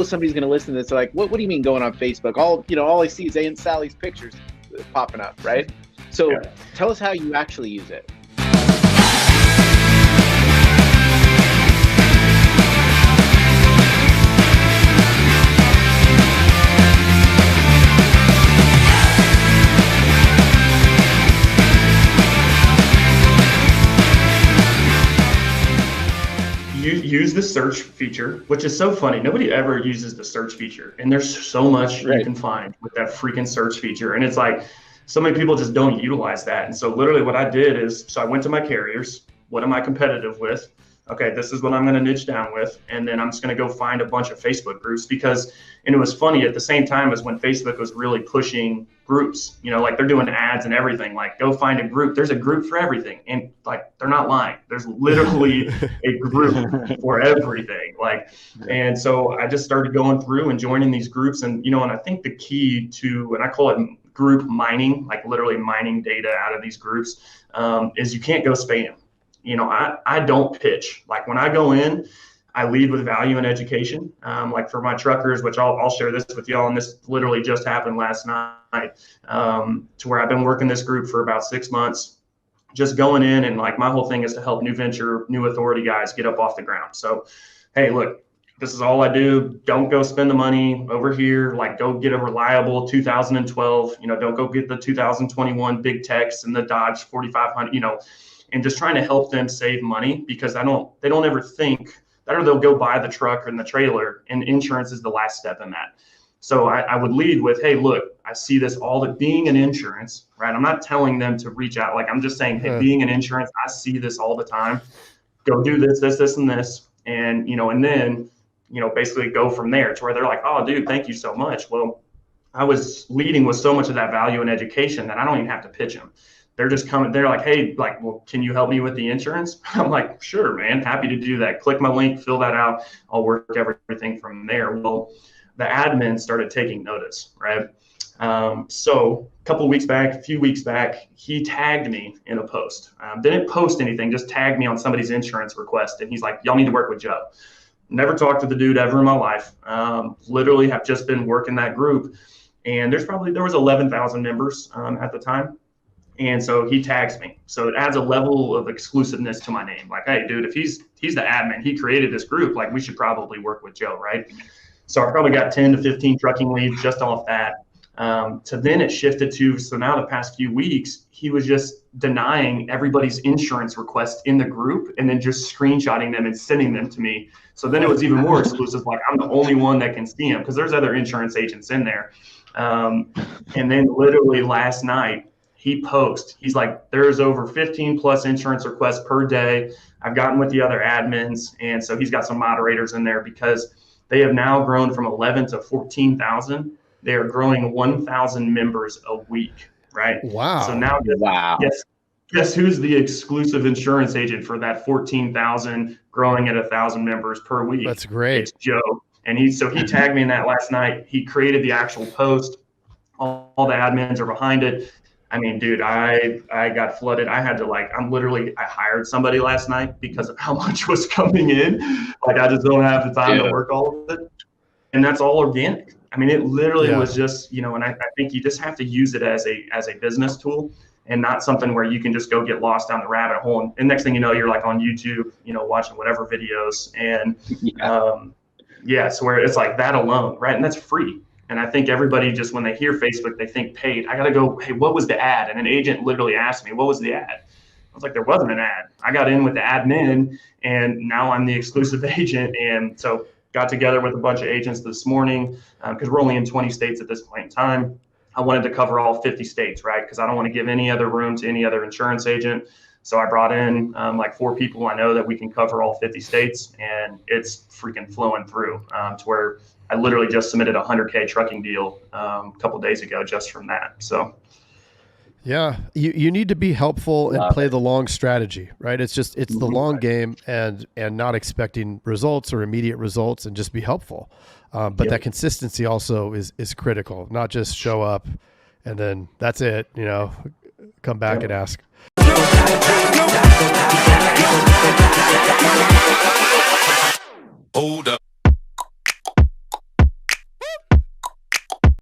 somebody's going to listen to this, like, what do you mean going on Facebook? All I see is Aunt Sally's pictures popping up, right? So tell us how you actually use it. Use the search feature, which is so funny. Nobody ever uses the search feature, and there's so much you can find with that freaking search feature. And it's like, so many people just don't utilize that. And so literally what I did is, so I went to my carriers. What am I competitive with? Okay, this is what I'm going to niche down with. And then I'm just going to go find a bunch of Facebook groups and it was funny at the same time as when Facebook was really pushing groups, like they're doing ads and everything, like go find a group. There's a group for everything. And like, they're not lying. There's literally a group for everything. And so I just started going through and joining these groups. And, and I think the key to, and I call it group mining, like literally mining data out of these groups, is you can't go spam. I don't pitch. Like when I go in, I lead with value and education. Like for my truckers, which I'll share this with y'all, and this literally just happened last night, to where I've been working this group for about 6 months, just going in, and like my whole thing is to help new venture, new authority guys get up off the ground. So, hey, look, this is all I do. Don't go spend the money over here. Like go get a reliable 2012, don't go get the 2021 big text and the Dodge 4500, and just trying to help them save money, because they don't ever think that, or they'll go buy the truck and the trailer, and insurance is the last step in that. So I would lead with, hey, look, I see this being an insurance, right? I'm not telling them to reach out. Like I'm just saying, hey, being an insurance, I see this all the time. Go do this, and this. And, and then, basically go from there to where they're like, oh, dude, thank you so much. Well, I was leading with so much of that value and education that I don't even have to pitch them. They're just coming, they're like, hey, like, well, can you help me with the insurance? I'm like, sure, man, happy to do that. Click my link, fill that out. I'll work everything from there. Well, the admin started taking notice, right? So a few weeks back, he tagged me in a post. Didn't post anything, just tagged me on somebody's insurance request. And he's like, y'all need to work with Joe. Never talked to the dude ever in my life. Literally have just been working that group. And there was 11,000 members at the time. And so he tags me. So it adds a level of exclusiveness to my name. Like, hey, dude, if he's the admin, he created this group, like we should probably work with Joe, right? So I probably got 10 to 15 trucking leads just off that. So then it shifted to, so now the past few weeks, he was just denying everybody's insurance requests in the group and then just screenshotting them and sending them to me. So then it was even more exclusive. Like I'm the only one that can see them because there's other insurance agents in there. And then literally last night, he's like, there's over 15 plus insurance requests per day. I've gotten with the other admins. And so he's got some moderators in there because they have now grown from 11 to 14,000. They are growing 1,000 members a week, right? Wow. So now, guess who's the exclusive insurance agent for that 14,000 growing at 1,000 members per week? That's great. It's Joe. And he tagged me in that last night. He created the actual post. All the admins are behind it. I mean, dude, I got flooded. I had to I hired somebody last night because of how much was coming in. Like, I just don't have the time to work all of it. And that's all organic. I mean, it literally was just, and I think you just have to use it as a business tool and not something where you can just go get lost down the rabbit hole. And next thing you know, you're like on YouTube, watching whatever videos. And so where it's like that alone, right? And that's free. And I think everybody just, when they hear Facebook, they think paid. I got to go, hey, what was the ad? And an agent literally asked me, what was the ad? I was like, there wasn't an ad. I got in with the admin and now I'm the exclusive agent. And so got together with a bunch of agents this morning because we're only in 20 states at this point in time. I wanted to cover all 50 states, right? Because I don't want to give any other room to any other insurance agent. So I brought in 4 people I know that we can cover all 50 states, and it's freaking flowing through to where I literally just submitted a 100K trucking deal a couple of days ago just from that. So. Yeah, you need to be helpful and play the long strategy, right? It's the long game and not expecting results or immediate results, and just be helpful. But that consistency also is critical, not just show up and then that's it, come back and ask. Hold up.